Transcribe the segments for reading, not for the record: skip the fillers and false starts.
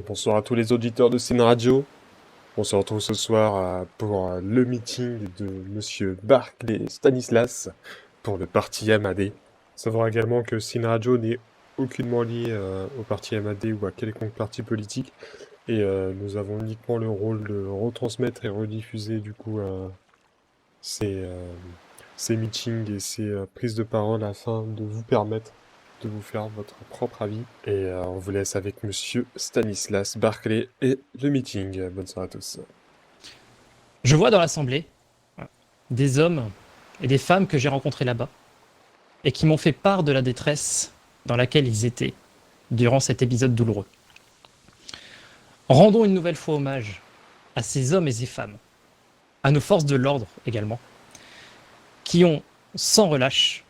Bonsoir à tous les auditeurs de Cine Radio. On se retrouve ce soir pour le meeting de Monsieur Barclay Stanislas pour le parti MAD. Savoir également que Cine Radio n'est aucunement lié au parti MAD ou à quelconque parti politique. Et nous avons uniquement le rôle de retransmettre et rediffuser du coup ces, euh, ces meetings et ces prises de parole afin de vous permettre de vous faire votre propre avis. Et on vous laisse avec Monsieur Stanislas Barclay et le meeting. Bonne soirée à tous. Je vois dans l'assemblée des hommes et des femmes que j'ai rencontrés là-bas et qui m'ont fait part de la détresse dans laquelle ils étaient durant cet épisode douloureux. Rendons une nouvelle fois hommage à ces hommes et ces femmes, à nos forces de l'ordre également, qui ont, sans relâche,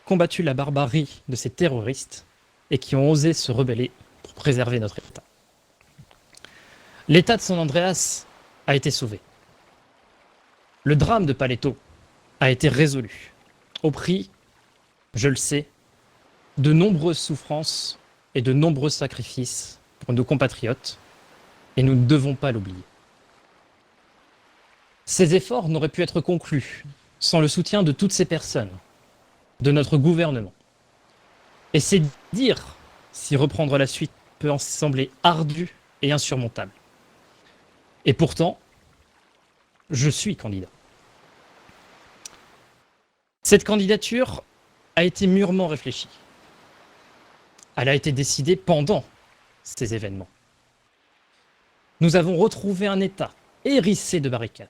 combattu la barbarie de ces terroristes et qui ont osé se rebeller pour préserver notre État. L'État de San Andreas a été sauvé. Le drame de Paleto a été résolu, au prix, je le sais, de nombreuses souffrances et de nombreux sacrifices pour nos compatriotes, et nous ne devons pas l'oublier. Ces efforts n'auraient pu être conclus sans le soutien de toutes ces personnes, de notre gouvernement. Et c'est dire si reprendre la suite peut en sembler ardu et insurmontable. Et pourtant, je suis candidat. Cette candidature a été mûrement réfléchie. Elle a été décidée pendant ces événements. Nous avons retrouvé un État hérissé de barricades,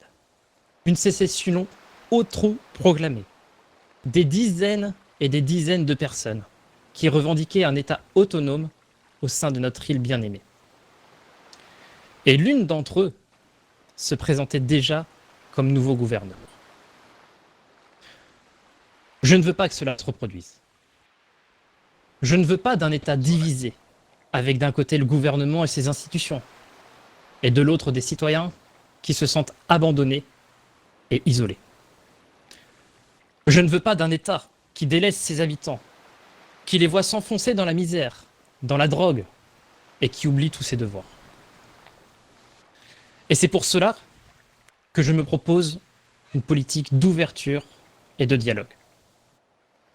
une sécession auto-proclamée, des dizaines et des dizaines de personnes qui revendiquaient un État autonome au sein de notre île bien-aimée. Et l'une d'entre eux se présentait déjà comme nouveau gouverneur. Je ne veux pas que cela se reproduise. Je ne veux pas d'un État divisé, avec d'un côté le gouvernement et ses institutions, et de l'autre des citoyens qui se sentent abandonnés et isolés. Je ne veux pas d'un État qui délaisse ses habitants, qui les voit s'enfoncer dans la misère, dans la drogue, et qui oublie tous ses devoirs. Et c'est pour cela que je me propose une politique d'ouverture et de dialogue.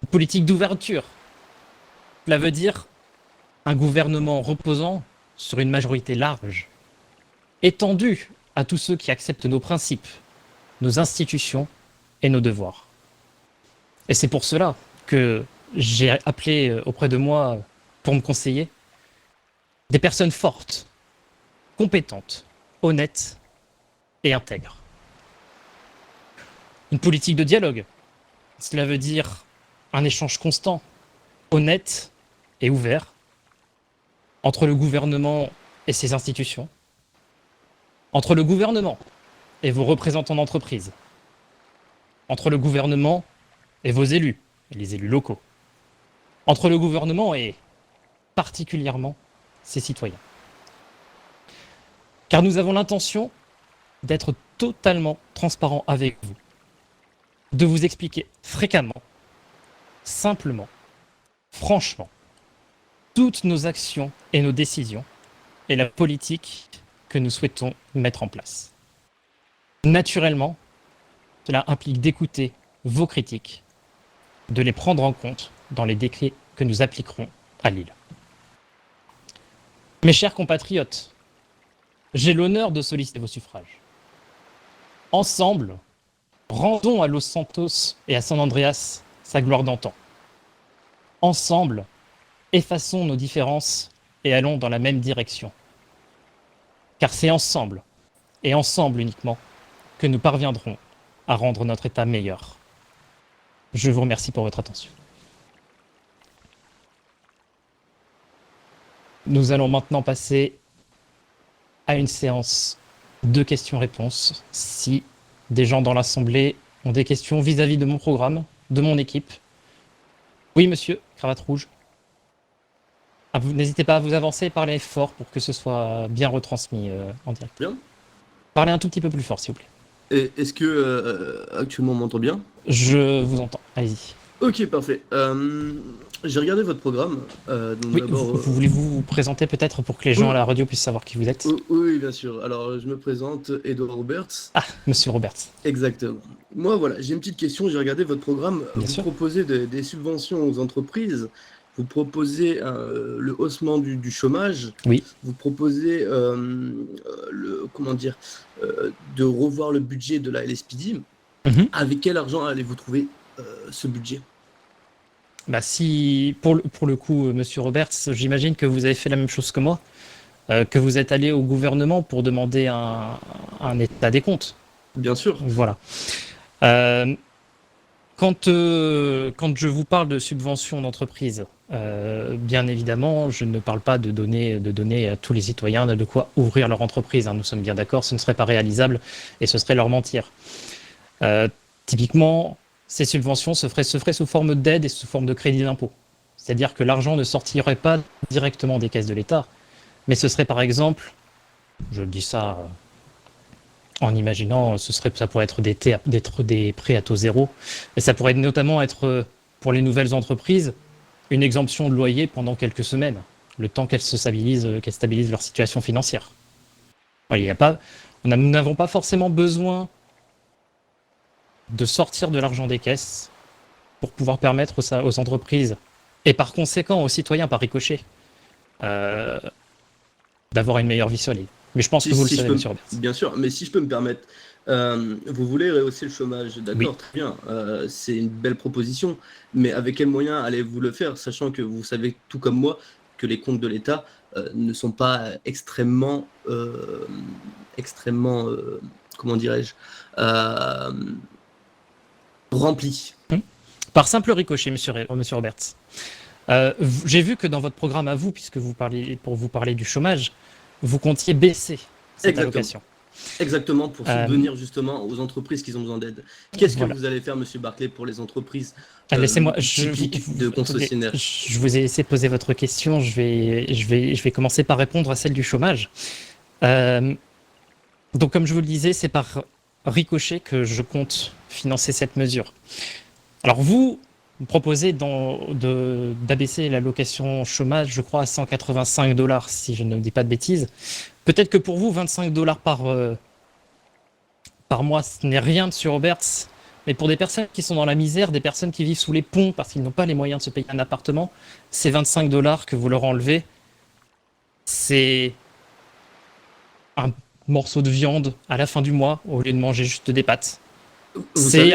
Une politique d'ouverture, cela veut dire un gouvernement reposant sur une majorité large, étendue à tous ceux qui acceptent nos principes, nos institutions et nos devoirs. Et c'est pour cela que j'ai appelé auprès de moi, pour me conseiller, des personnes fortes, compétentes, honnêtes et intègres. Une politique de dialogue, cela veut dire un échange constant, honnête et ouvert entre le gouvernement et ses institutions, entre le gouvernement et vos représentants d'entreprise, entre le gouvernement et vos élus, et les élus locaux, entre le gouvernement et particulièrement ses citoyens. Car nous avons l'intention d'être totalement transparents avec vous, de vous expliquer fréquemment, simplement, franchement, toutes nos actions et nos décisions et la politique que nous souhaitons mettre en place. Naturellement, cela implique d'écouter vos critiques, de les prendre en compte dans les décrets que nous appliquerons à Lille. Mes chers compatriotes, j'ai l'honneur de solliciter vos suffrages. Ensemble, rendons à Los Santos et à San Andreas sa gloire d'antan. Ensemble, effaçons nos différences et allons dans la même direction. Car c'est ensemble, et ensemble uniquement, que nous parviendrons à rendre notre État meilleur. Je vous remercie pour votre attention. Nous allons maintenant passer à une séance de questions-réponses. Si des gens dans l'Assemblée ont des questions vis-à-vis de mon programme, de mon équipe. Oui, monsieur, cravate rouge. N'hésitez pas à vous avancer et parler fort pour que ce soit bien retransmis en direct. Bien. Parlez un tout petit peu plus fort, s'il vous plaît. Et est-ce que actuellement on m'entend bien? Je vous entends, allez-y. Ok, parfait. J'ai regardé votre programme. Donc Oui, d'abord, voulez-vous vous présenter peut-être pour que les gens à oui, la radio puissent savoir qui vous êtes? oui, bien sûr. Alors, je me présente, Edouard Roberts. Ah, Monsieur Roberts, Exactement. Moi, voilà, j'ai une petite question. J'ai regardé votre programme. bien Vous sûr. proposez des subventions aux entreprises. Vous proposez le haussement du chômage. Oui. Vous proposez comment dire, de revoir le budget de la LSPD. Mhm. Avec quel argent allez-vous trouver ce budget? Bah si, pour le coup, Monsieur Roberts, j'imagine que vous avez fait la même chose que moi, que vous êtes allé au gouvernement pour demander un état des comptes. Bien sûr. Voilà. Euh, quand je vous parle de subventions d'entreprise, bien évidemment, je ne parle pas de donner à tous les citoyens de quoi ouvrir leur entreprise, hein. Nous sommes bien d'accord, ce ne serait pas réalisable et ce serait leur mentir. Euh, Typiquement, ces subventions se feraient sous forme d'aide et sous forme de crédit d'impôt. C'est-à-dire que l'argent ne sortirait pas directement des caisses de l'État, mais ce serait par exemple, je dis ça en imaginant, ça pourrait être des prêts à taux zéro, et ça pourrait notamment être pour les nouvelles entreprises une exemption de loyer pendant quelques semaines, le temps qu'elles stabilisent leur situation financière. Voilà, il y a pas, nous n'avons pas forcément besoin de sortir de l'argent des caisses pour pouvoir permettre aux entreprises et par conséquent aux citoyens par ricochet euh, d'avoir une meilleure vie solide. Mais je pense que vous le Si je savez, peux, Monsieur Roberts. bien sûr, mais si je peux me permettre, vous voulez rehausser le chômage, Oui. d'accord, très bien, c'est une belle proposition, mais avec quels moyens allez-vous le faire, sachant que vous savez, tout comme moi, que les comptes de l'État ne sont pas extrêmement, comment dirais-je, euh, remplis. Par simple ricochet, Monsieur Roberts. J'ai vu que dans votre programme à vous, puisque pour vous parler du chômage, vous comptiez baisser cette Exactement. allocation. Exactement, pour Euh, subvenir justement aux entreprises qui ont besoin d'aide. Qu'est-ce que voilà. vous allez faire, Monsieur Barclay, pour les entreprises Laissez-moi, typiques de attendez, concessionnaires? je vous ai laissé poser votre question. Je vais commencer par répondre à celle du chômage. Euh, donc, comme je vous le disais, c'est par ricochet que je compte financer cette mesure. Alors, vous proposez d'abaisser l'allocation chômage, je crois, à 185 dollars, si je ne dis pas de bêtises. Peut-être que pour vous, 25 dollars par mois, ce n'est rien, Monsieur Roberts. Mais pour des personnes qui sont dans la misère, des personnes qui vivent sous les ponts parce qu'ils n'ont pas les moyens de se payer un appartement, ces 25 dollars que vous leur enlevez, c'est un morceau de viande à la fin du mois au lieu de manger juste des pâtes. Vous savez,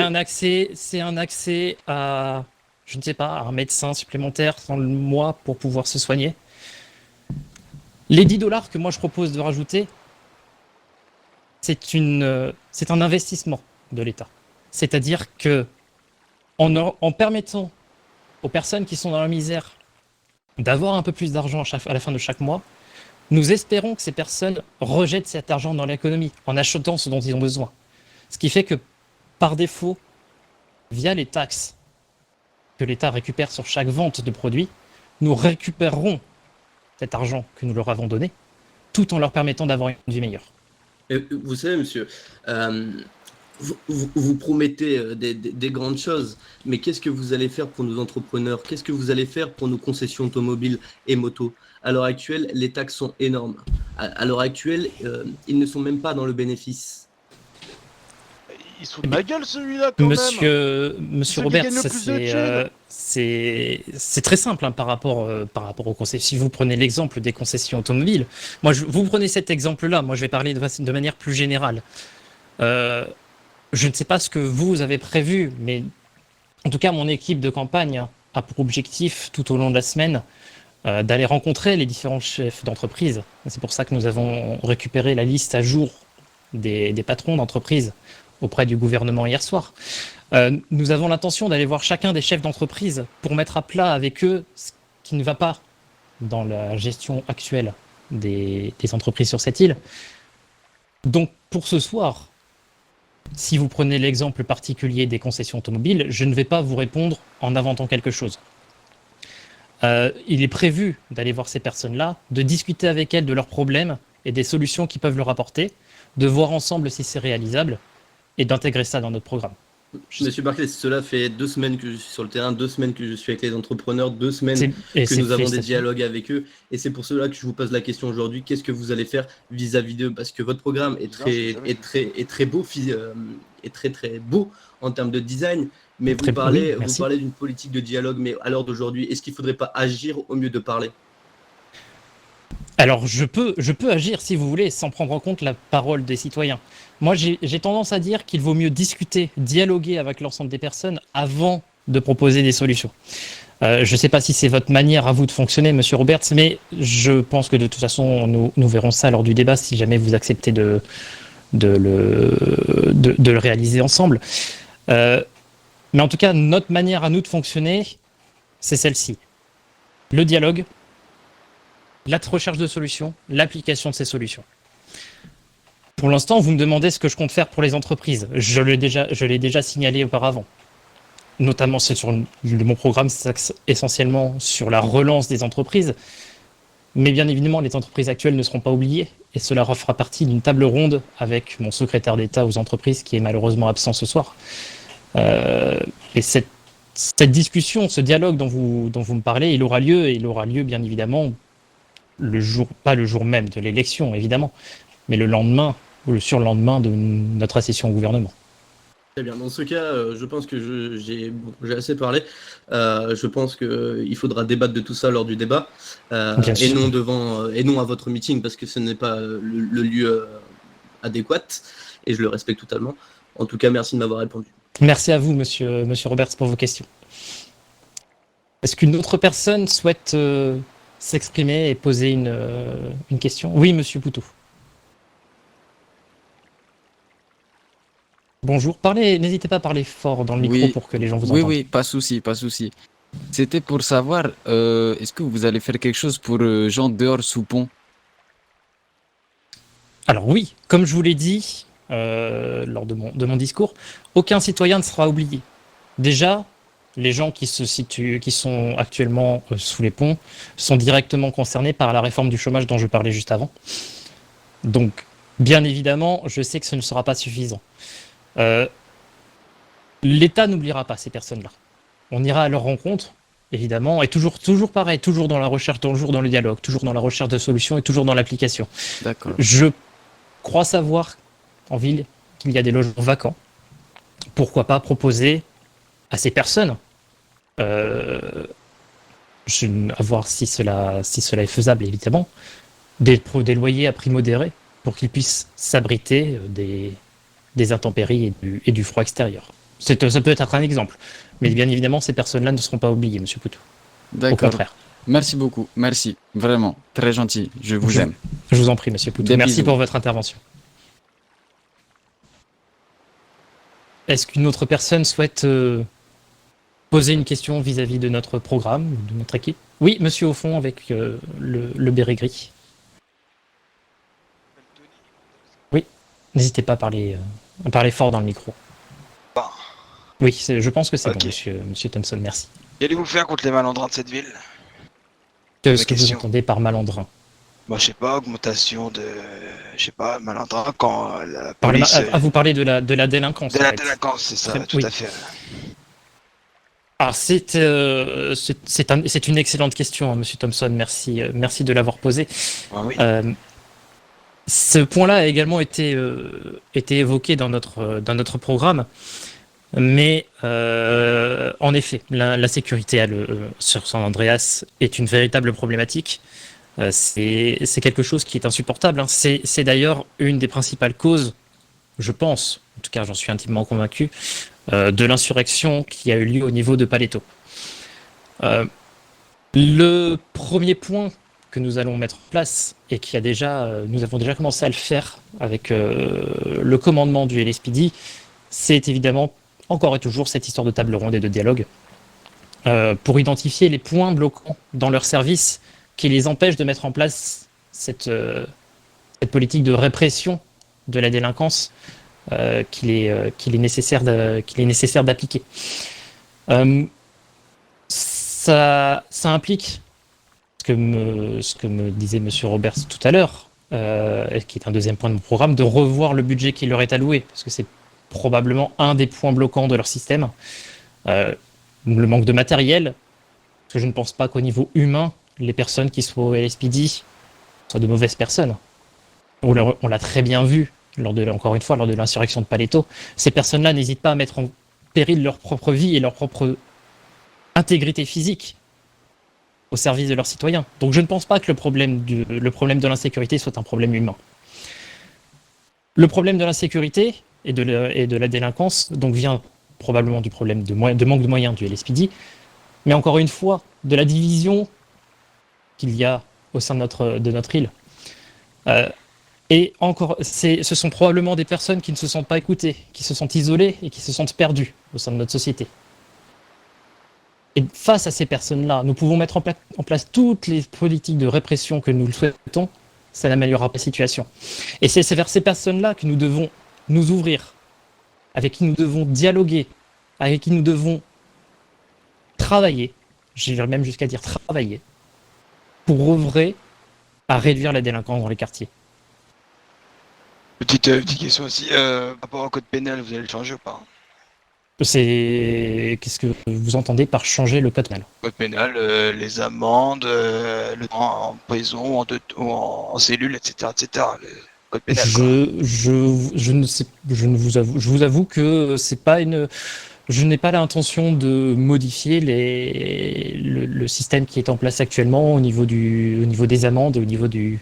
C'est un accès à, je ne sais pas, à un médecin supplémentaire dans le mois pour pouvoir se soigner. Les 10 dollars que moi je propose de rajouter, c'est un investissement de l'État. C'est-à-dire que en permettant aux personnes qui sont dans la misère d'avoir un peu plus d'argent à la fin de chaque mois, nous espérons que ces personnes rejettent cet argent dans l'économie en achetant ce dont ils ont besoin. Ce qui fait que, par défaut, via les taxes que l'État récupère sur chaque vente de produits, nous récupérerons cet argent que nous leur avons donné, tout en leur permettant d'avoir une vie meilleure. vous savez, monsieur, vous promettez des grandes choses, mais qu'est-ce que vous allez faire pour nos entrepreneurs? Qu'est-ce que vous allez faire pour nos concessions automobiles et motos? À l'heure actuelle, les taxes sont énormes. À l'heure actuelle, ils ne sont même pas dans le bénéfice. Il se fout de ma gueule celui-là quand même. Monsieur Celui qui Robert, gagne le ça, plus de c'est très simple, hein, par rapport aux concessions. Si vous prenez l'exemple des concessions automobiles, vous prenez cet exemple-là, moi je vais parler de manière plus générale. Je ne sais pas ce que vous avez prévu, mais en tout cas mon équipe de campagne a pour objectif tout au long de la semaine d'aller rencontrer les différents chefs d'entreprise. C'est pour ça que nous avons récupéré la liste à jour des patrons d'entreprise auprès du gouvernement hier soir. Nous avons l'intention d'aller voir chacun des chefs d'entreprise pour mettre à plat avec eux ce qui ne va pas dans la gestion actuelle des entreprises sur cette île. Donc pour ce soir, si vous prenez l'exemple particulier des concessions automobiles, je ne vais pas vous répondre en inventant quelque chose. Il est prévu d'aller voir ces personnes-là, de discuter avec elles de leurs problèmes et des solutions qu'ils peuvent leur apporter, de voir ensemble si c'est réalisable et d'intégrer ça dans notre programme. Monsieur Barclay, cela fait 2 semaines que je suis sur le terrain, 2 semaines que je suis avec les entrepreneurs, 2 semaines Et que c'est nous avons des félicitations. dialogues avec eux. Et c'est pour cela que je vous pose la question aujourd'hui. Qu'est-ce que vous allez faire vis-à-vis d'eux? Parce que votre programme est Non, je l'ai très, jamais est très, est très beau, est très, très beau en termes de design. Mais Très- oui, vous merci. parlez d'une politique de dialogue. Mais à l'heure d'aujourd'hui, est-ce qu'il ne faudrait pas agir au mieux de parler? Alors, je peux agir, si vous voulez, sans prendre en compte la parole des citoyens. Moi, j'ai tendance à dire qu'il vaut mieux discuter, dialoguer avec l'ensemble des personnes avant de proposer des solutions. Je ne sais pas si c'est votre manière à vous de fonctionner, Monsieur Roberts, mais je pense que de toute façon, nous verrons ça lors du débat si jamais vous acceptez de le réaliser ensemble. Mais en tout cas, notre manière à nous de fonctionner, c'est celle-ci. Le dialogue, la recherche de solutions, l'application de ces solutions. Pour l'instant, vous me demandez ce que je compte faire pour les entreprises. Je l'ai déjà signalé auparavant. Notamment, mon programme s'axe essentiellement sur la relance des entreprises. Mais bien évidemment, les entreprises actuelles ne seront pas oubliées. Et cela fera partie d'une table ronde avec mon secrétaire d'État aux entreprises qui est malheureusement absent ce soir. Et cette discussion, ce dialogue dont vous me parlez, il aura lieu, et il aura lieu bien évidemment pas le jour même de l'élection évidemment, mais le lendemain ou le surlendemain de notre accession au gouvernement. Très bien. Dans ce cas, je pense que j'ai assez parlé. Je pense qu'il faudra débattre de tout ça lors du débat Bien et sûr. non et non à votre meeting parce que ce n'est pas le lieu adéquat et je le respecte totalement. En tout cas, merci de m'avoir répondu. Merci à vous, monsieur Roberts, pour vos questions. Est-ce qu'une autre personne souhaite s'exprimer et poser une question? Oui, monsieur Poutou. Bonjour, n'hésitez pas à parler fort dans le micro Oui, pour que les gens vous oui, entendent. oui, pas de souci, pas de souci. C'était pour savoir, est-ce que vous allez faire quelque chose pour gens dehors sous pont? Alors oui, comme je vous l'ai dit lors de mon discours, aucun citoyen ne sera oublié. Déjà, les gens qui sont actuellement sous les ponts sont directement concernés par la réforme du chômage dont je parlais juste avant. Donc, bien évidemment, je sais que ce ne sera pas suffisant. L'État n'oubliera pas ces personnes-là. On ira à leur rencontre, évidemment, et toujours pareil, toujours dans la recherche, toujours dans le dialogue, toujours dans la recherche de solutions et toujours dans l'application. D'accord. Je crois savoir en ville qu'il y a des logements vacants. Pourquoi pas proposer à ces personnes, à voir si cela est faisable, évidemment, des loyers à prix modéré pour qu'ils puissent s'abriter des intempéries et du froid extérieur. Ça peut être un exemple. Mais bien évidemment, ces personnes-là ne seront pas oubliées, monsieur Poutou. Au D'accord. contraire. Merci beaucoup. Merci. Vraiment. Très gentil. Je vous aime. Je vous en prie, monsieur Poutou. Des Merci bisous. pour votre intervention. Est-ce qu'une autre personne souhaite poser une question vis-à-vis de notre programme, de notre équipe? Oui, monsieur au fond, avec le béret gris. Oui, n'hésitez pas à parler fort dans le micro. Bon. Oui, je pense que c'est Ok. bon, monsieur Thompson, merci. Qu'allez-vous faire contre les malandrins de cette ville? Qu'est-ce que vous question. entendez par malandrin? Moi, je sais pas, augmentation de. Je sais pas, malandrins quand la Par le ma- police. vous parlez de la délinquance. De en la fait. délinquance, c'est ça, Très- tout oui. à fait. Alors c'est une excellente question, hein, monsieur Thompson. Merci de l'avoir posée. Ah oui. Ce point-là a également été évoqué dans notre programme, mais en effet, la sécurité sur San Andreas est une véritable problématique. C'est quelque chose qui est insupportable, hein. C'est d'ailleurs une des principales causes, je pense, en tout cas j'en suis intimement convaincu, de l'insurrection qui a eu lieu au niveau de Paleto. Le premier point que nous allons mettre en place, et nous avons déjà commencé à le faire avec le commandement du LSPD, c'est évidemment encore et toujours cette histoire de table ronde et de dialogue pour identifier les points bloquants dans leur service qui les empêchent de mettre en place cette politique de répression de la délinquance qu'il est nécessaire d'appliquer. Ça implique ce que me disait monsieur Roberts tout à l'heure, qui est un deuxième point de mon programme, de revoir le budget qui leur est alloué, parce que c'est probablement un des points bloquants de leur système. Le manque de matériel, parce que je ne pense pas qu'au niveau humain, les personnes qui soient au LSPD soient de mauvaises personnes. On l'a très bien vu, encore une fois, lors de l'insurrection de Paleto. Ces personnes-là n'hésitent pas à mettre en péril leur propre vie et leur propre intégrité physique au service de leurs citoyens. Donc je ne pense pas que le problème de l'insécurité soit un problème humain. Le problème de l'insécurité et de la délinquance donc vient probablement du problème de manque de moyens du LSPD, mais encore une fois, de la division qu'il y a au sein de notre île. Et encore, ce sont probablement des personnes qui ne se sentent pas écoutées, qui se sentent isolées et qui se sentent perdues au sein de notre société. Et face à ces personnes-là, nous pouvons mettre en place toutes les politiques de répression que nous le souhaitons, ça n'améliorera pas la situation. Et c'est vers ces personnes-là que nous devons nous ouvrir, avec qui nous devons dialoguer, avec qui nous devons travailler, j'irais même jusqu'à dire travailler, pour œuvrer à réduire la délinquance dans les quartiers. Petite question aussi, par rapport au code pénal, vous allez le changer ou pas? Qu'est-ce que vous entendez par changer le code pénal? Code pénal, les amendes, le temps en prison, ou en cellule, etc., etc. Le code pénal. Je vous avoue que c'est pas je n'ai pas l'intention de modifier le système qui est en place actuellement au niveau des amendes, au niveau du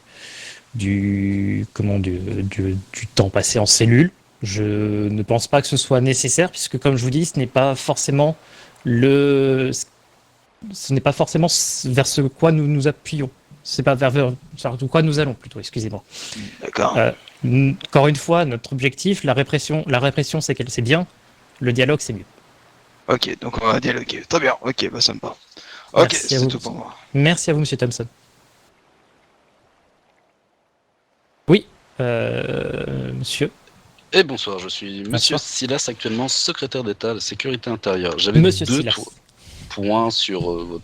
temps passé en cellule. Je ne pense pas que ce soit nécessaire, puisque comme je vous dis, ce n'est pas forcément vers ce quoi nous nous appuyons. C'est pas vers quoi nous allons plutôt, excusez-moi. D'accord. Encore une fois, notre objectif, la répression, c'est bien, le dialogue c'est mieux. Ok, donc on va dialoguer. Très bien, ok, bah ça me va. Ok, Merci à c'est vous. tout pour moi. Merci à vous, monsieur Thompson. Oui, monsieur. Et bonsoir, je suis Monsieur Bonsoir. Silas, actuellement secrétaire d'État à la sécurité intérieure. J'avais Monsieur deux Silas. points sur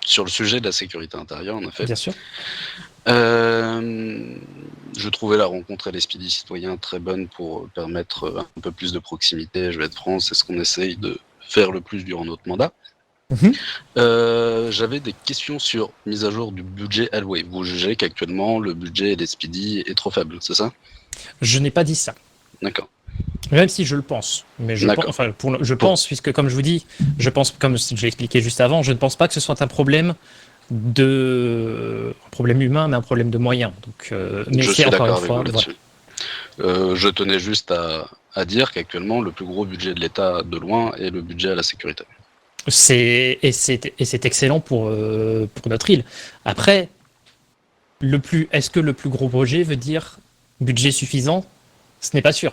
sur le sujet de la sécurité intérieure, en effet. Bien sûr. Je trouvais la rencontre LSPD citoyen très bonne pour permettre un peu plus de proximité. Je vais être franc, c'est ce qu'on essaye de faire le plus durant notre mandat. Mhm. J'avais des questions sur mise à jour du budget alloué. Vous jugez qu'actuellement le budget LSPD est trop faible, c'est ça? Je n'ai pas dit ça. D'accord. Même si je le pense. Mais je pense, puisque comme je vous dis, je pense, comme je l'ai expliqué juste avant, je ne pense pas que ce soit un problème humain, mais un problème de moyens. Donc, mais Je c'est suis encore d'accord une avec fois. vous là-dessus. Je tenais juste à dire qu'actuellement, le plus gros budget de l'État, de loin, est le budget à la sécurité. C'est excellent pour notre île. Après, est-ce que le plus gros projet veut dire budget suffisant? Ce n'est pas sûr.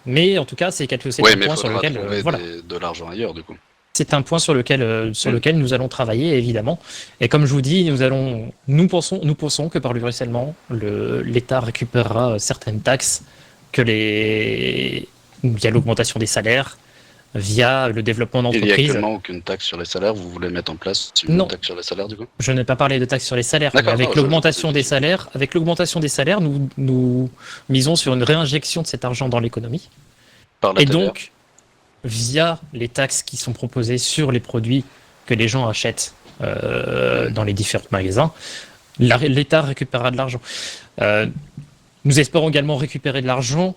Mais en tout cas, c'est un point sur lequel de l'argent ailleurs, du coup. C'est un point sur lequel nous allons travailler, évidemment. Et comme je vous dis, nous pensons que par le ruissellement, l'État récupérera certaines taxes via l'augmentation des salaires, via le développement Il n'y a d'entreprises. actuellement aucune taxe sur les salaires. Vous voulez mettre en place une taxe sur les salaires, du coup? Je n'ai pas parlé de taxes sur les salaires. Mais avec l'augmentation des salaires, nous misons sur une réinjection de cet argent dans l'économie. Et donc, via les taxes qui sont proposées sur les produits que les gens achètent dans les différents magasins, l'État récupérera de l'argent. Nous espérons également récupérer de l'argent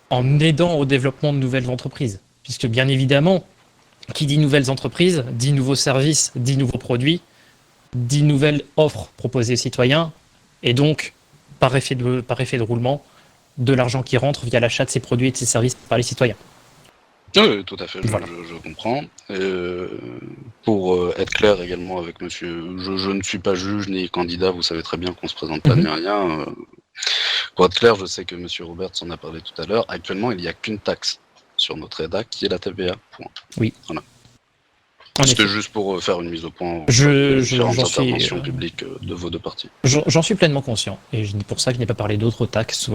en aidant au développement de nouvelles entreprises. Puisque bien évidemment, qui dit nouvelles entreprises, dit nouveaux services, dit nouveaux produits, dit nouvelles offres proposées aux citoyens, et donc, par effet de roulement, de l'argent qui rentre via l'achat de ces produits et de ces services par les citoyens. Oui, tout à fait, Voilà. je comprends. Pour être clair également avec monsieur, je ne suis pas juge ni candidat, vous savez très bien qu'on se présente pas ni rien. Pour être clair, je sais que monsieur Roberts en a parlé tout à l'heure. Actuellement, il n'y a qu'une taxe sur notre EDA qui est la TVA. Point. Oui. Voilà. En C'était effet. juste pour faire une mise au point J'en différentes suis, interventions publiques de vos deux partis. J'en suis pleinement conscient. Et c'est pour ça que je n'ai pas parlé d'autres taxes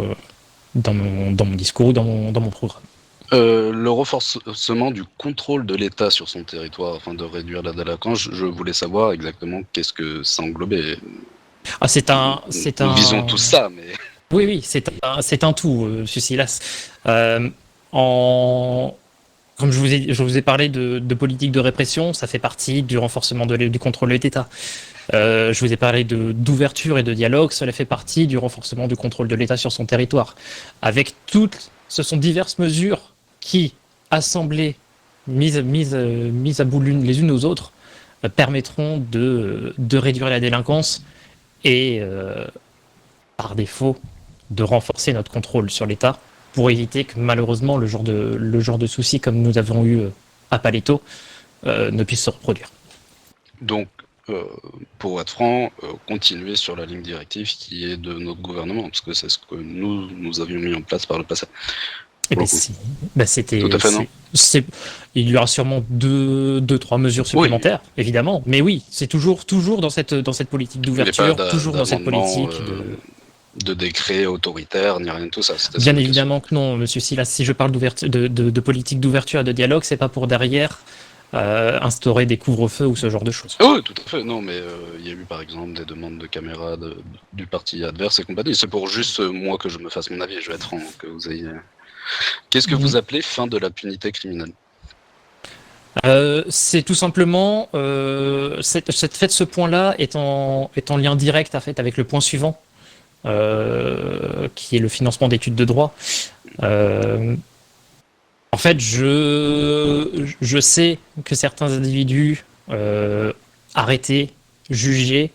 dans mon discours ou dans mon programme. Le renforcement du contrôle de l'État sur son territoire afin de réduire la délinquance, je voulais savoir exactement qu'est-ce que ça englobait. Ah, Nous visons tout ça, mais... Oui, c'est un tout, monsieur Silas. Comme je vous ai parlé de politique de répression, ça fait partie du renforcement du contrôle de l'État. Je vous ai parlé d'ouverture et de dialogue, cela fait partie du renforcement du contrôle de l'État sur son territoire. Ce sont diverses mesures qui, assemblées, mises à bout les unes aux autres, permettront de réduire la délinquance et, par défaut, de renforcer notre contrôle sur l'État pour éviter que malheureusement le genre de soucis comme nous avons eu à Paleto ne puisse se reproduire. Donc, pour être franc, continuer sur la ligne directive qui est de notre gouvernement, parce que c'est ce que nous avions mis en place par le passé. Et c'était. Tout à fait, non. Il y aura sûrement deux, trois mesures supplémentaires, évidemment. Mais oui, c'est toujours dans cette politique d'ouverture, toujours dans cette politique de décret autoritaire, ni rien de tout ça. Bien évidemment que non, monsieur Silas. Si je parle de politique d'ouverture et de dialogue, c'est pas pour derrière instaurer des couvre-feux ou ce genre de choses. Oui, tout à fait. Non, mais il y a eu par exemple des demandes de caméras du parti adverse et compagnie. C'est pour juste moi que je me fasse mon avis. Je vais être franc, que vous ayez. Qu'est-ce que vous appelez fin de la punité criminelle ? C'est tout simplement ce point-là est en lien direct avec le point suivant, qui est le financement d'études de droit. En fait, je sais que certains individus arrêtés, jugés,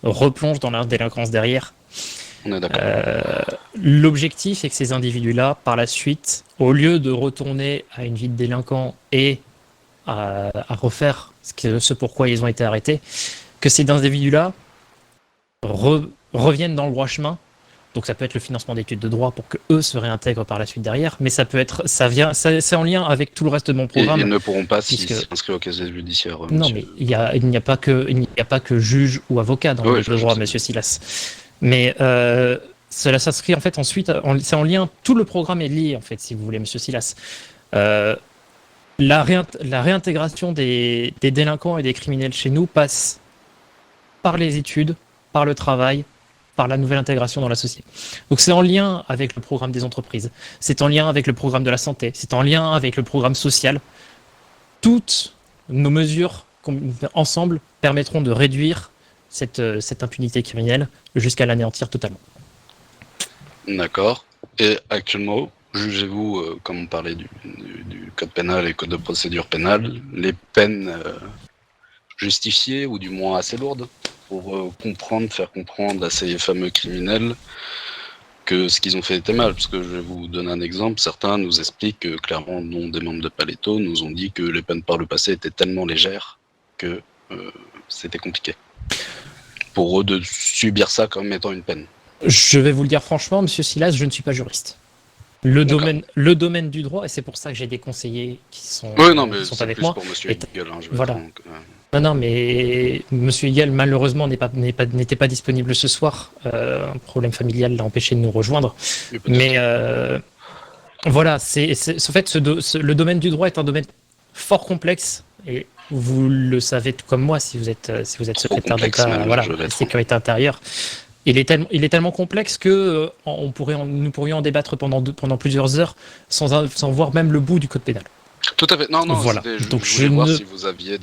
replongent dans la délinquance derrière. On est d'accord. L'objectif est que ces individus-là, par la suite, au lieu de retourner à une vie de délinquant et à refaire ce pourquoi ils ont été arrêtés, que ces individus-là reviennent dans le droit chemin. Donc ça peut être le financement d'études de droit pour que eux se réintègrent par la suite derrière, mais c'est en lien avec tout le reste de mon programme. Ils ne pourront pas s'inscrire au casier judiciaire. Non, mais il n'y a pas que juge ou avocat dans le droit, monsieur Silas. Mais cela s'inscrit en fait ensuite, c'est en lien, tout le programme est lié en fait, si vous voulez, monsieur Silas. La réintégration des délinquants et des criminels chez nous passe par les études, par le travail, par la nouvelle intégration dans la société. Donc c'est en lien avec le programme des entreprises, c'est en lien avec le programme de la santé, c'est en lien avec le programme social. Toutes nos mesures ensemble permettront de réduire cette impunité criminelle jusqu'à l'anéantir totalement. D'accord. Et actuellement, jugez-vous, comme on parlait du code pénal et code de procédure pénale, les peines justifiées ou du moins assez lourdes pour faire comprendre à ces fameux criminels que ce qu'ils ont fait était mal. Parce que je vais vous donner un exemple. Certains nous expliquent que, clairement, dont des membres de Paleto, nous ont dit que les peines par le passé étaient tellement légères que c'était compliqué pour eux de subir ça comme étant une peine. Je vais vous le dire franchement, monsieur Silas, je ne suis pas juriste. Le domaine du droit, et c'est pour ça que j'ai des conseillers qui sont, avec moi. Pour monsieur Hegel, voilà. Non, mais monsieur Hegel, malheureusement, n'était pas disponible ce soir. Un problème familial l'a empêché de nous rejoindre. Mais voilà, en fait, le domaine du droit est un domaine fort complexe, et vous le savez tout comme moi si vous êtes secrétaire d'État, sécurité intérieure. Il est tellement complexe que nous pourrions en débattre pendant plusieurs heures sans voir même le bout du code pénal. Tout à fait. Non, voilà. Donc je voulais voir si vous aviez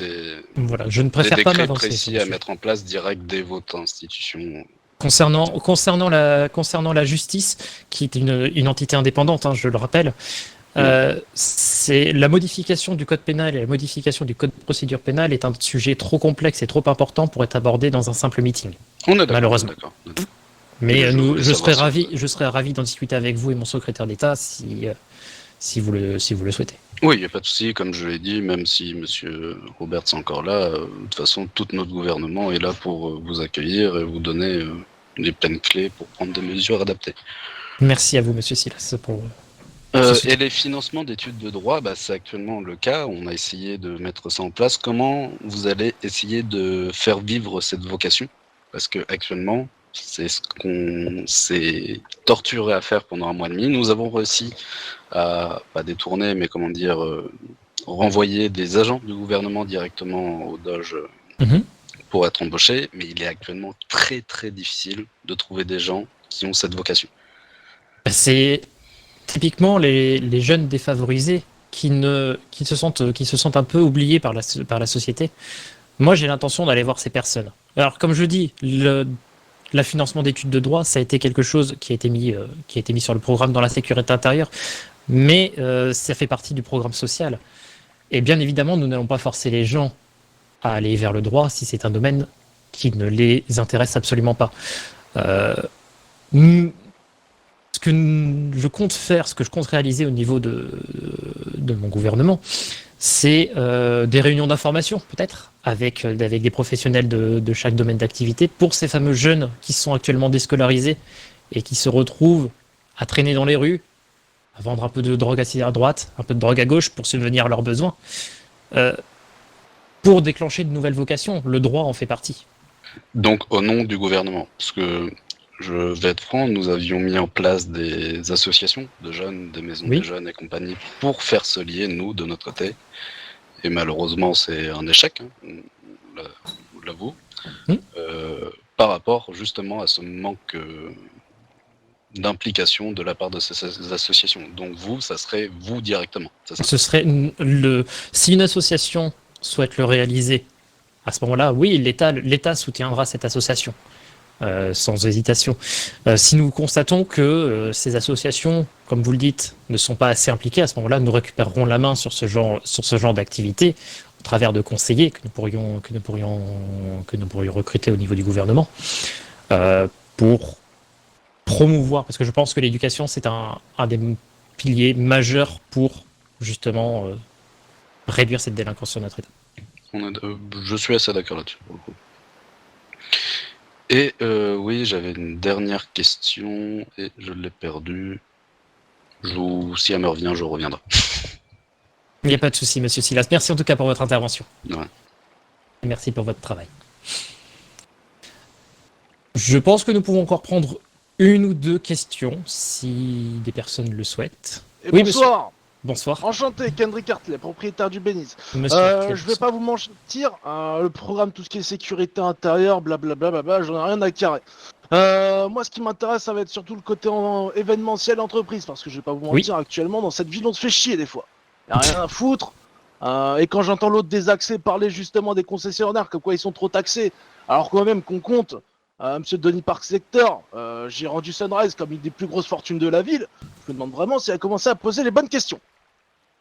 je ne préfère pas m'avancer précis à mettre en place direct dès votre institution. Concernant la justice, qui est une entité indépendante, je le rappelle, c'est la modification du code pénal et la modification du code de procédure pénale est un sujet trop complexe et trop important pour être abordé dans un simple meeting. On est d'accord, malheureusement. D'accord. Mais je serais ravi d'en discuter avec vous et mon secrétaire d'État si vous le souhaitez. Oui, il n'y a pas de souci. Comme je l'ai dit, même si M. Roberts est encore là, de toute façon, tout notre gouvernement est là pour vous accueillir et vous donner les pleines clés pour prendre des mesures adaptées. Merci à vous, M. Silas, pour... et les financements d'études de droit, c'est actuellement le cas. On a essayé de mettre ça en place. Comment vous allez essayer de faire vivre cette vocation ? Parce que actuellement, c'est ce qu'on s'est torturé à faire pendant 1 mois et demi. Nous avons réussi à, pas détourner, mais renvoyer des agents du gouvernement directement au Doge pour être embauchés. Mais il est actuellement très très difficile de trouver des gens qui ont cette vocation. typiquement les jeunes défavorisés qui se sentent un peu oubliés par la société. Moi, j'ai l'intention d'aller voir ces personnes. Alors, comme je dis, le financement d'études de droit, ça a été quelque chose qui a été mis sur le programme dans la sécurité intérieure, mais ça fait partie du programme social. Et bien évidemment, nous n'allons pas forcer les gens à aller vers le droit si c'est un domaine qui ne les intéresse absolument pas. Ce que je compte faire, ce que je compte réaliser au niveau de mon gouvernement, c'est des réunions d'information, peut-être, avec des professionnels de chaque domaine d'activité, pour ces fameux jeunes qui sont actuellement déscolarisés et qui se retrouvent à traîner dans les rues, à vendre un peu de drogue à droite, un peu de drogue à gauche pour subvenir à leurs besoins, pour déclencher de nouvelles vocations. Le droit en fait partie. Donc, au nom du gouvernement, parce que je vais être franc, nous avions mis en place des associations de jeunes, des maisons Oui. des jeunes et compagnie, pour faire se lier, nous, de notre côté. Et malheureusement, c'est un échec, hein, on l'avoue, par rapport justement à ce manque d'implication de la part de ces associations. Donc vous, ça serait vous directement, c'est ça? Ce serait si une association souhaite le réaliser, à ce moment-là, oui, l'État soutiendra cette association, sans hésitation. Si nous constatons que ces associations, comme vous le dites, ne sont pas assez impliquées, à ce moment-là, nous récupérerons la main sur ce genre d'activité au travers de conseillers que nous pourrions recruter au niveau du gouvernement pour promouvoir, parce que je pense que l'éducation, c'est un des piliers majeurs pour justement réduire cette délinquance sur notre État. Je suis assez d'accord là-dessus, pour le coup. Et oui, j'avais une dernière question et je l'ai perdue. Si elle me revient, je reviendrai. Il n'y a pas de souci, monsieur Silas. Merci en tout cas pour votre intervention. Ouais. Et merci pour votre travail. Je pense que nous pouvons encore prendre une ou deux questions, si des personnes le souhaitent. Et Oui, bonsoir. Bonsoir, Enchanté, Kendrick Hartley, propriétaire du Beniz. monsieur. Je vais pas vous mentir, le programme, tout ce qui est sécurité intérieure, blablabla, j'en ai rien à carrer. Moi, ce qui m'intéresse, ça va être surtout le côté événementiel entreprise, parce que je vais pas vous mentir, actuellement, dans cette ville, on se fait chier des fois. Y a rien à foutre. Et quand j'entends l'autre désaxé parler justement des concessionnaires, comme quoi ils sont trop taxés, alors quand même qu'on compte, monsieur Denis Park Sector, gérant du Sunrise, comme une des plus grosses fortunes de la ville, je me demande vraiment si elle a commencé à poser les bonnes questions.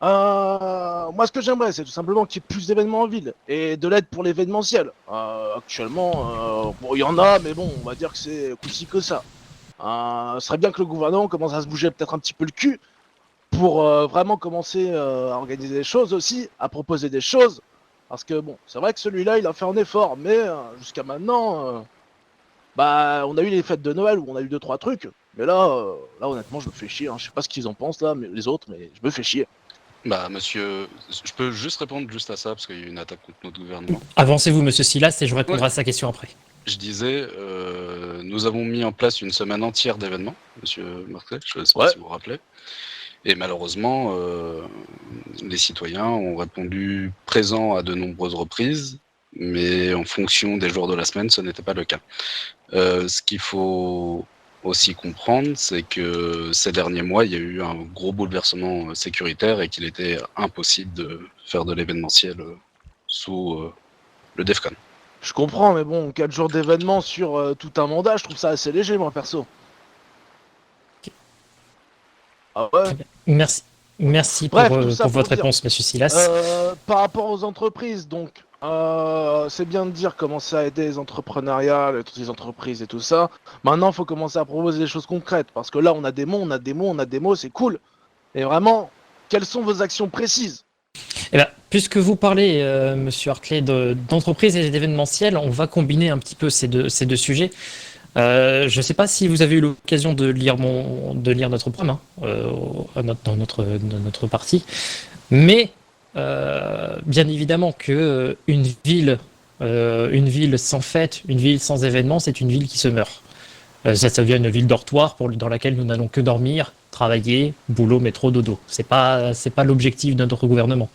Moi, ce que j'aimerais, c'est tout simplement qu'il y ait plus d'événements en ville et de l'aide pour l'événementiel. Actuellement, bon, il y en a, mais bon, on va dire que c'est aussi que ça. Ce serait bien que le gouvernement commence à se bouger peut-être un petit peu le cul pour vraiment commencer à organiser des choses aussi, à proposer des choses. Parce que bon, c'est vrai que celui-là, il a fait un effort, mais jusqu'à maintenant, on a eu les fêtes de Noël où on a eu 2-3 trucs. Mais là, honnêtement, je me fais chier. Hein. Je sais pas ce qu'ils en pensent là, mais les autres, mais je me fais chier. Bah, monsieur, je peux juste répondre juste à ça, parce qu'il y a eu une attaque contre notre gouvernement. Avancez-vous, monsieur Silas, et je répondrai à sa question après. Je disais, nous avons mis en place une semaine entière d'événements, monsieur Marquet, je ne sais pas si vous vous rappelez. Et malheureusement, les citoyens ont répondu présents à de nombreuses reprises, mais en fonction des jours de la semaine, ce n'était pas le cas. Ce qu'il faut aussi comprendre, c'est que ces derniers mois, il y a eu un gros bouleversement sécuritaire et qu'il était impossible de faire de l'événementiel sous le DEFCON. Je comprends, mais bon, 4 jours d'événement sur tout un mandat, je trouve ça assez léger, moi, perso. Ah ouais. Merci Bref, pour tout ça pour votre dire. réponse, monsieur Silas. Par rapport aux entreprises, donc, c'est bien de dire commencer à aider les entrepreneuriats, toutes les entreprises et tout ça. Maintenant, il faut commencer à proposer des choses concrètes, parce que là, on a des mots, c'est cool. Et vraiment, quelles sont vos actions précises? Eh ben, puisque vous parlez, monsieur Hartley, d'entreprise et d'événementiel, on va combiner un petit peu ces deux sujets. Je ne sais pas si vous avez eu l'occasion de lire notre programme dans notre partie, mais bien évidemment que une ville sans fête, une ville sans événement, c'est une ville qui se meurt. Ça devient une ville dortoir dans laquelle nous n'allons que dormir, travailler, boulot, métro, dodo. C'est pas l'objectif de notre gouvernement.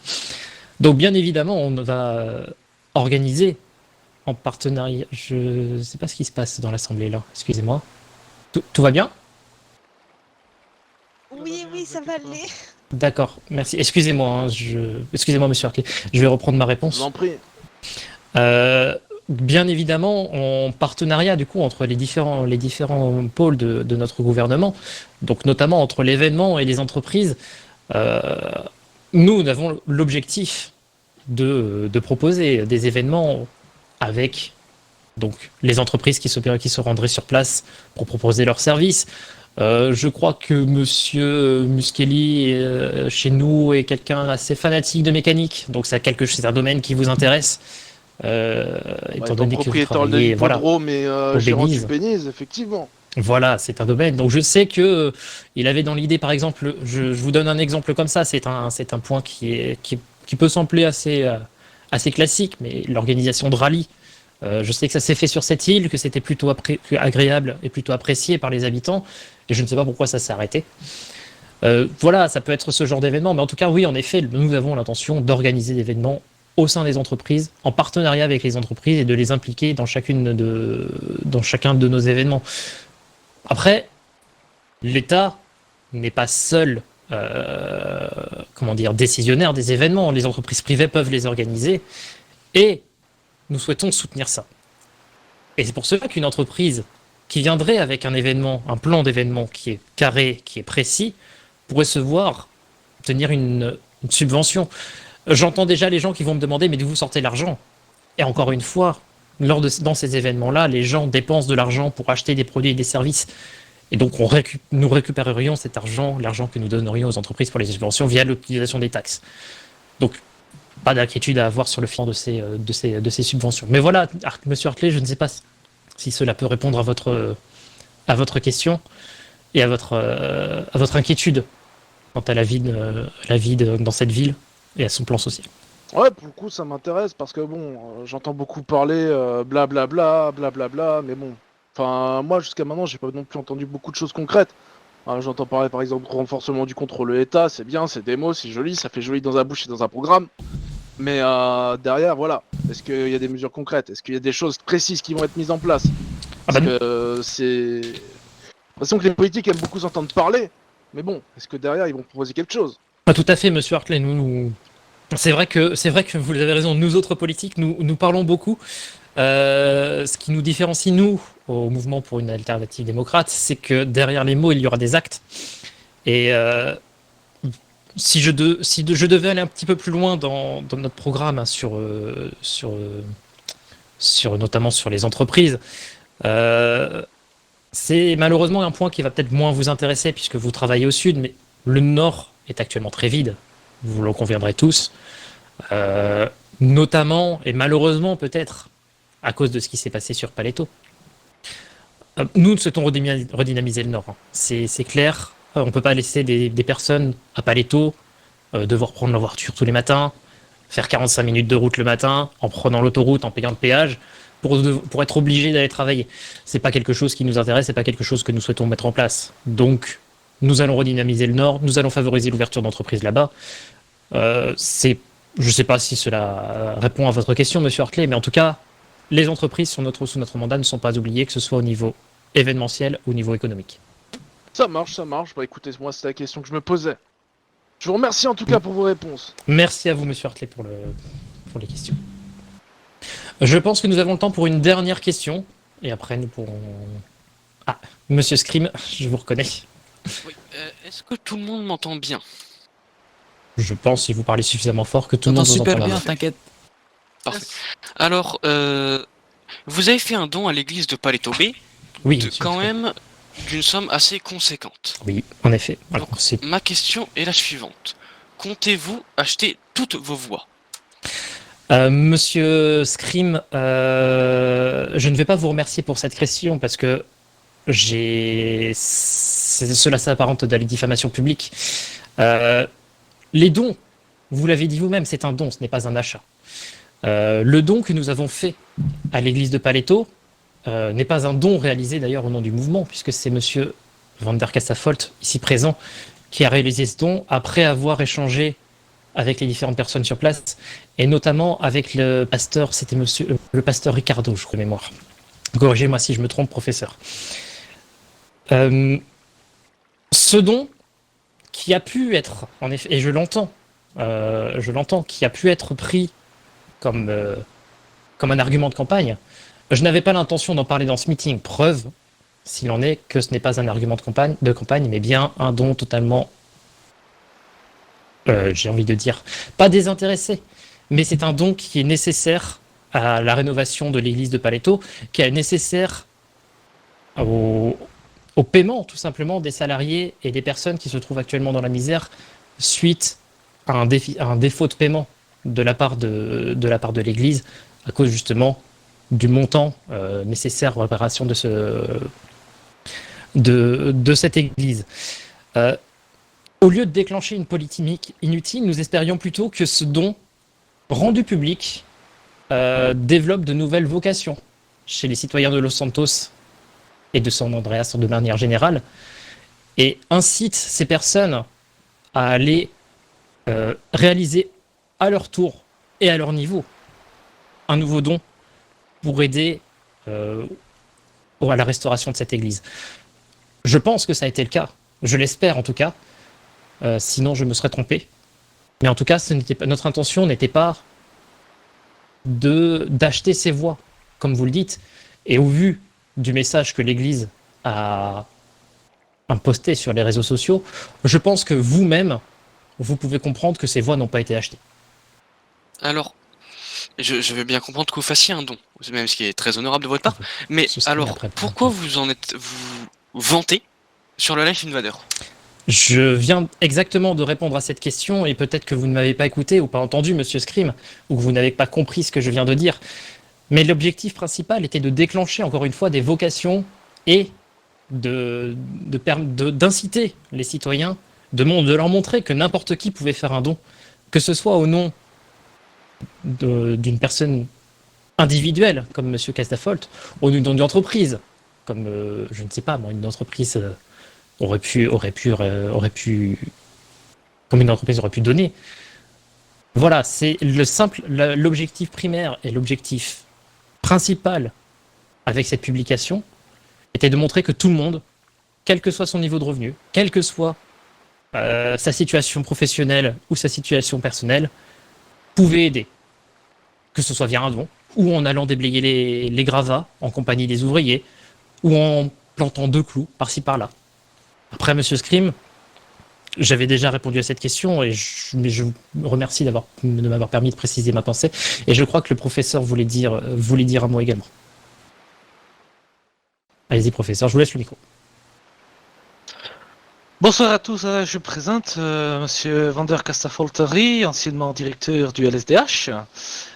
Donc bien évidemment, on va organiser en partenariat. Je ne sais pas ce qui se passe dans l'assemblée là. Excusez-moi. Tout va bien? Oui, Oui, ça va aller. D'accord, merci. Excusez-moi, hein, excusez-moi, monsieur Hartley. Je vais reprendre ma Je réponse. vous en prie. Bien évidemment, en partenariat du coup entre les différents pôles de notre gouvernement, donc notamment entre l'événement et les entreprises, euh, nous avons l'objectif de proposer des événements avec donc les entreprises qui se rendraient sur place pour proposer leurs services. Je crois que Monsieur Muschelli chez nous est quelqu'un assez fanatique de mécanique, donc c'est un domaine qui vous intéresse. Étant donné que vous Propriétaire de travaillez, voilà, l'hippodrome et au gérant du Bénize. Bénize, effectivement. Voilà, c'est un domaine. Donc je sais que il avait dans l'idée, par exemple, je vous donne un exemple comme ça. C'est un point qui peut sembler assez classique, mais l'organisation de rallye. Je sais que ça s'est fait sur cette île, que c'était plutôt agréable et plutôt apprécié par les habitants, et je ne sais pas pourquoi ça s'est arrêté. Voilà, ça peut être ce genre d'événement, mais en tout cas, oui, en effet, nous avons l'intention d'organiser des événements au sein des entreprises, en partenariat avec les entreprises, et de les impliquer dans chacun de nos événements. Après, l'État n'est pas seul décisionnaire des événements. Les entreprises privées peuvent les organiser, et nous souhaitons soutenir ça. Et c'est pour cela qu'une entreprise qui viendrait avec un événement, un plan d'événement qui est carré, qui est précis, pourrait se voir obtenir une subvention. J'entends déjà les gens qui vont me demander, mais d'où vous sortez l'argent? Et encore une fois, dans ces événements-là, les gens dépensent de l'argent pour acheter des produits et des services. Et donc, nous récupérerions cet argent, l'argent que nous donnerions aux entreprises pour les subventions via l'utilisation des taxes. Donc, pas d'inquiétude à avoir sur le fond de ces subventions. Mais voilà, monsieur Hartley, je ne sais pas si cela peut répondre à votre question et à votre inquiétude quant à la vie dans cette ville et à son plan social. Ouais, pour le coup, ça m'intéresse parce que bon, j'entends beaucoup parler blablabla, blablabla, mais bon. Enfin, moi, jusqu'à maintenant, j'ai pas non plus entendu beaucoup de choses concrètes. J'entends parler par exemple du renforcement du contrôle de l'État, c'est bien, c'est des mots, c'est joli, ça fait joli dans la bouche et dans un programme. Mais derrière, voilà, est-ce qu'il y a des mesures concrètes? Est-ce qu'il y a des choses précises qui vont être mises en place? Parce que c'est... J'ai l'impression que les politiques aiment beaucoup s'entendre parler, mais bon, est-ce que derrière, ils vont proposer quelque chose? Ah, tout à fait, monsieur Hartley, c'est vrai que vous avez raison, nous autres politiques, nous parlons beaucoup. Ce qui nous différencie, nous, au mouvement pour une alternative démocrate, c'est que derrière les mots, il y aura des actes. Et si je devais aller un petit peu plus loin dans notre programme, hein, notamment sur les entreprises, c'est malheureusement un point qui va peut-être moins vous intéresser puisque vous travaillez au sud, mais le nord est actuellement très vide, vous le conviendrez tous, notamment et malheureusement peut-être à cause de ce qui s'est passé sur Paleto. Nous souhaitons redynamiser le nord, hein. C'est clair. On ne peut pas laisser des personnes à Paleto devoir prendre leur voiture tous les matins, faire 45 minutes de route le matin, en prenant l'autoroute, en payant le péage, pour être obligé d'aller travailler. C'est pas quelque chose qui nous intéresse, c'est pas quelque chose que nous souhaitons mettre en place. Donc, nous allons redynamiser le nord, nous allons favoriser l'ouverture d'entreprises là-bas. Je ne sais pas si cela répond à votre question, monsieur Hartley, mais en tout cas, les entreprises sous notre mandat ne sont pas oubliées, que ce soit au niveau événementiel ou au niveau économique. Ça marche. Bah écoutez, moi c'est la question que je me posais. Je vous remercie en tout cas pour vos réponses. Merci à vous, monsieur Hartley, pour les questions. Je pense que nous avons le temps pour une dernière question, et après nous pourrons... Ah, monsieur Scream, je vous reconnais. Oui, est-ce que tout le monde m'entend bien? Je pense, si vous parlez suffisamment fort, que tout le monde vous super entend bien, bien. t'inquiète. Parfait. Alors, vous avez fait un don à l'église de Paleto Bay, Oui, monsieur quand Scream. même d'une somme assez conséquente. Oui, en effet. Alors, Donc, c'est... ma question est la suivante. Comptez-vous acheter toutes vos voix? Monsieur Scream, je ne vais pas vous remercier pour cette question parce que cela s'apparente à la diffamation publique. Les dons, vous l'avez dit vous-même, c'est un don, ce n'est pas un achat. Le don que nous avons fait à l'église de Paleto n'est pas un don réalisé d'ailleurs au nom du mouvement, puisque c'est monsieur Van der Cassafolt, ici présent, qui a réalisé ce don après avoir échangé avec les différentes personnes sur place, et notamment avec le pasteur, c'était le pasteur Ricardo, je crois de mémoire. Corrigez-moi si je me trompe, professeur. Ce don qui a pu être, en effet, et je l'entends, qui a pu être pris comme, comme un argument de campagne. Je n'avais pas l'intention d'en parler dans ce meeting. Preuve, s'il en est, que ce n'est pas un argument de campagne, mais bien un don totalement, j'ai envie de dire, pas désintéressé, mais c'est un don qui est nécessaire à la rénovation de l'église de Paletto, qui est nécessaire au paiement, tout simplement, des salariés et des personnes qui se trouvent actuellement dans la misère suite à un défaut de paiement de la part de l'église, à cause justement du montant nécessaire aux réparations de cette église. Au lieu de déclencher une polémique inutile, nous espérions plutôt que ce don rendu public développe de nouvelles vocations chez les citoyens de Los Santos et de San Andreas de manière générale, et incite ces personnes à aller réaliser à leur tour et à leur niveau un nouveau don pour aider à la restauration de cette église. Je pense que ça a été le cas, je l'espère en tout cas, sinon je me serais trompé. Mais en tout cas, notre intention n'était pas d'acheter ces voix, comme vous le dites, et au vu du message que l'Église a posté sur les réseaux sociaux, je pense que vous-même, vous pouvez comprendre que ces voix n'ont pas été achetées. Alors, je veux bien comprendre que vous fassiez un don, même ce qui est très honorable de votre part, mais alors, pourquoi vous vantez sur le Life Invader? Je viens exactement de répondre à cette question, et peut-être que vous ne m'avez pas écouté ou pas entendu, Monsieur Scream, ou que vous n'avez pas compris ce que je viens de dire. Mais l'objectif principal était de déclencher encore une fois des vocations et d'inciter les citoyens, de leur montrer que n'importe qui pouvait faire un don, que ce soit au nom d'une personne individuelle, comme Monsieur Castafolt, au nom d'une entreprise, comme, je ne sais pas, une entreprise aurait pu, comme une entreprise aurait pu donner. Voilà, c'est l'objectif primaire et l'objectif principal avec cette publication était de montrer que tout le monde, quel que soit son niveau de revenu, quelle que soit sa situation professionnelle ou sa situation personnelle, pouvait aider. Que ce soit via un don, ou en allant déblayer les gravats en compagnie des ouvriers, ou en plantant 2 clous par-ci par-là. Après, Monsieur Scream, j'avais déjà répondu à cette question, et je vous remercie de m'avoir permis de préciser ma pensée, et je crois que le professeur voulait dire un mot également. Allez-y, professeur, je vous laisse le micro. Bonsoir à tous, je présente Monsieur Vander Castafolteri, anciennement directeur du LSDH,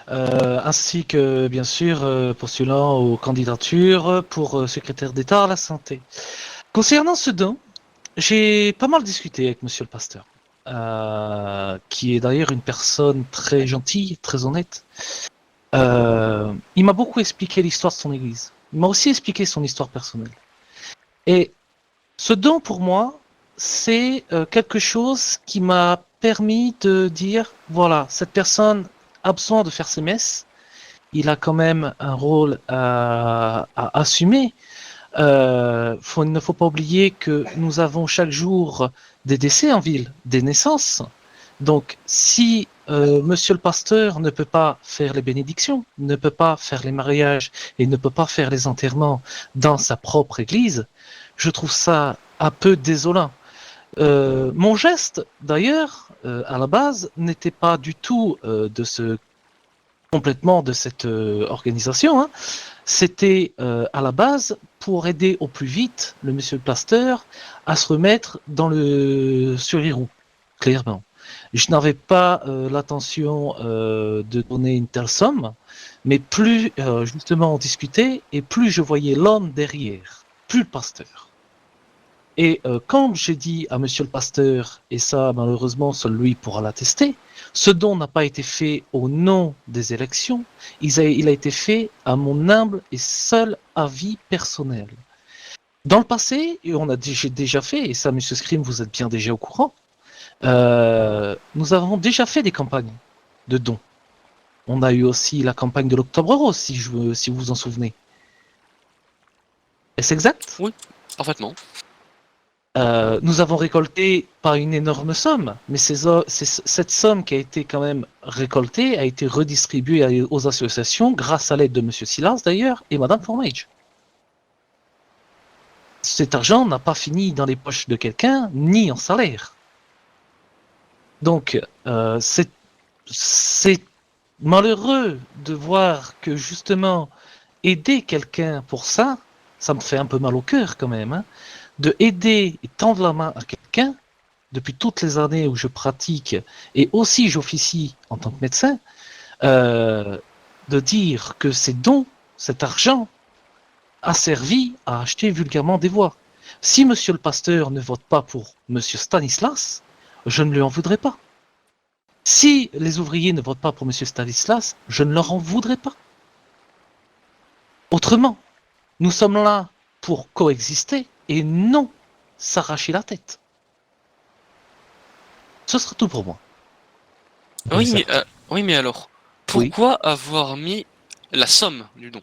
ainsi que bien sûr postulant aux candidatures pour secrétaire d'État à la santé. Concernant ce don, j'ai pas mal discuté avec Monsieur le pasteur, qui est d'ailleurs une personne très gentille, très honnête. Il m'a beaucoup expliqué l'histoire de son église. Il m'a aussi expliqué son histoire personnelle. Et ce don pour moi, c'est quelque chose qui m'a permis de dire, voilà, cette personne a besoin de faire ses messes. Il a quand même un rôle à assumer. Il ne faut pas oublier que nous avons chaque jour des décès en ville, des naissances. Donc, si Monsieur le pasteur ne peut pas faire les bénédictions, ne peut pas faire les mariages et ne peut pas faire les enterrements dans sa propre église, je trouve ça un peu désolant. Mon geste, d'ailleurs, à la base, n'était pas du tout complètement de cette organisation. Hein. C'était à la base pour aider au plus vite le Monsieur le pasteur à se remettre sur les roues, clairement. Je n'avais pas l'intention de donner une telle somme, mais plus justement on discutait et plus je voyais l'homme derrière, plus le pasteur. Et quand j'ai dit à Monsieur le pasteur, et ça malheureusement seul lui pourra l'attester, ce don n'a pas été fait au nom des élections, il a été fait à mon humble et seul avis personnel. Dans le passé, j'ai déjà fait, et ça Monsieur Scream vous êtes bien déjà au courant, nous avons déjà fait des campagnes de dons. On a eu aussi la campagne de l'Octobre Rose, si vous vous en souvenez. Est-ce exact? Oui, parfaitement. nous avons récolté pas une énorme somme, mais cette somme qui a été quand même récoltée a été redistribuée aux associations grâce à l'aide de M. Silas d'ailleurs et Mme Formage. Cet argent n'a pas fini dans les poches de quelqu'un ni en salaire. Donc c'est malheureux de voir que justement aider quelqu'un pour ça, ça me fait un peu mal au cœur quand même, hein, de aider et tendre la main à quelqu'un, depuis toutes les années où je pratique et aussi j'officie en tant que médecin, de dire que ces dons, cet argent, a servi à acheter vulgairement des voix. Si monsieur le pasteur ne vote pas pour monsieur Stanislas, je ne lui en voudrais pas. Si les ouvriers ne votent pas pour monsieur Stanislas, je ne leur en voudrais pas. Autrement, nous sommes là pour coexister et non s'arracher la tête. Ce sera tout pour moi. Oui, mais alors, pourquoi avoir mis la somme du don?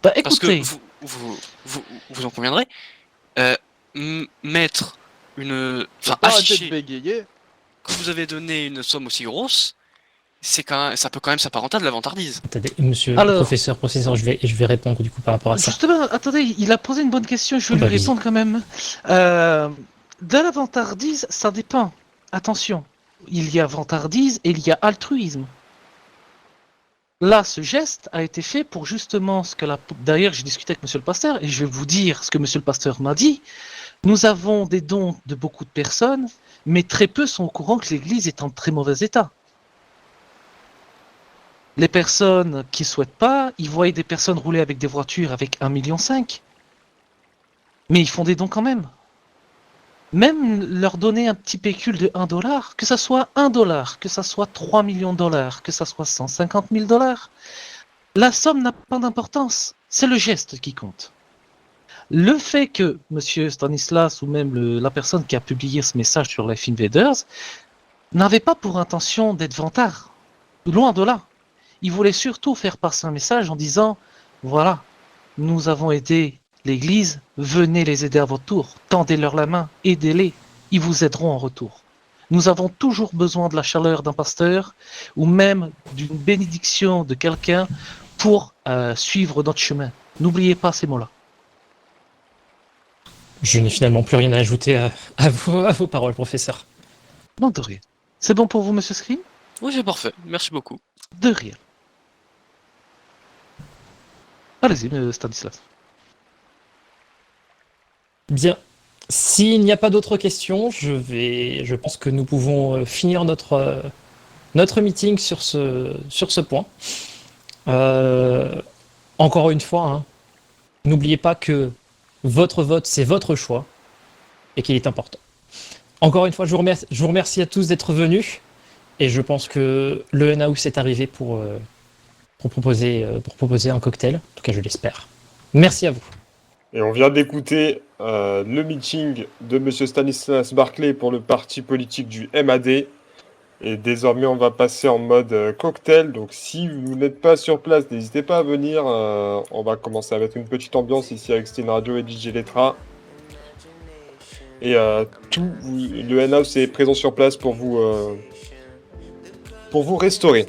Bah, Parce écoutez, que vous en conviendrez, mettre une... Enfin, afficher que vous avez donné une somme aussi grosse, c'est quand même, ça peut quand même s'apparenter à de la vantardise. Attendez, monsieur le professeur, je vais répondre du coup par rapport à ça. Justement, attendez, il a posé une bonne question, je vais lui répondre quand même. De la vantardise, ça dépend. Attention, il y a vantardise et il y a altruisme. Là, ce geste a été fait pour justement ce que la... D'ailleurs, j'ai discuté avec monsieur le pasteur et je vais vous dire ce que monsieur le pasteur m'a dit. Nous avons des dons de beaucoup de personnes, mais très peu sont au courant que l'église est en très mauvais état. Les personnes qui ne souhaitent pas, ils voient des personnes rouler avec des voitures avec 1,5 million. Mais ils font des dons quand même. Même leur donner un petit pécule de $1, que ça soit $1, que ça soit 3 millions de dollars, que ça soit 150 000 $, la somme n'a pas d'importance. C'est le geste qui compte. Le fait que M. Stanislas ou même la personne qui a publié ce message sur Life Invaders n'avait pas pour intention d'être vantard. Loin de là. Il voulait surtout faire passer un message en disant « Voilà, nous avons aidé l'Église, venez les aider à votre tour, tendez-leur la main, aidez-les, ils vous aideront en retour. Nous avons toujours besoin de la chaleur d'un pasteur ou même d'une bénédiction de quelqu'un pour suivre notre chemin. N'oubliez pas ces mots-là. » Je n'ai finalement plus rien à ajouter à vos paroles, professeur. Non, de rien. C'est bon pour vous, monsieur Scream? Oui, c'est parfait. Merci beaucoup. De rien. Allez-y, Stanislas. Bien. S'il n'y a pas d'autres questions, je pense que nous pouvons finir notre meeting sur ce point. Encore une fois, hein, n'oubliez pas que votre vote, c'est votre choix et qu'il est important. Encore une fois, je vous remercie à tous d'être venus et je pense que le Henhouse est arrivé pour proposer un cocktail. En tout cas, je l'espère. Merci à vous. Et on vient d'écouter le meeting de M. Stanislas Barclay pour le parti politique du MAD. Et désormais, on va passer en mode cocktail. Donc, si vous n'êtes pas sur place, n'hésitez pas à venir. On va commencer à mettre une petite ambiance ici avec Steam Radio et DJ Letra. Et le Henhouse est présent sur place pour vous restaurer.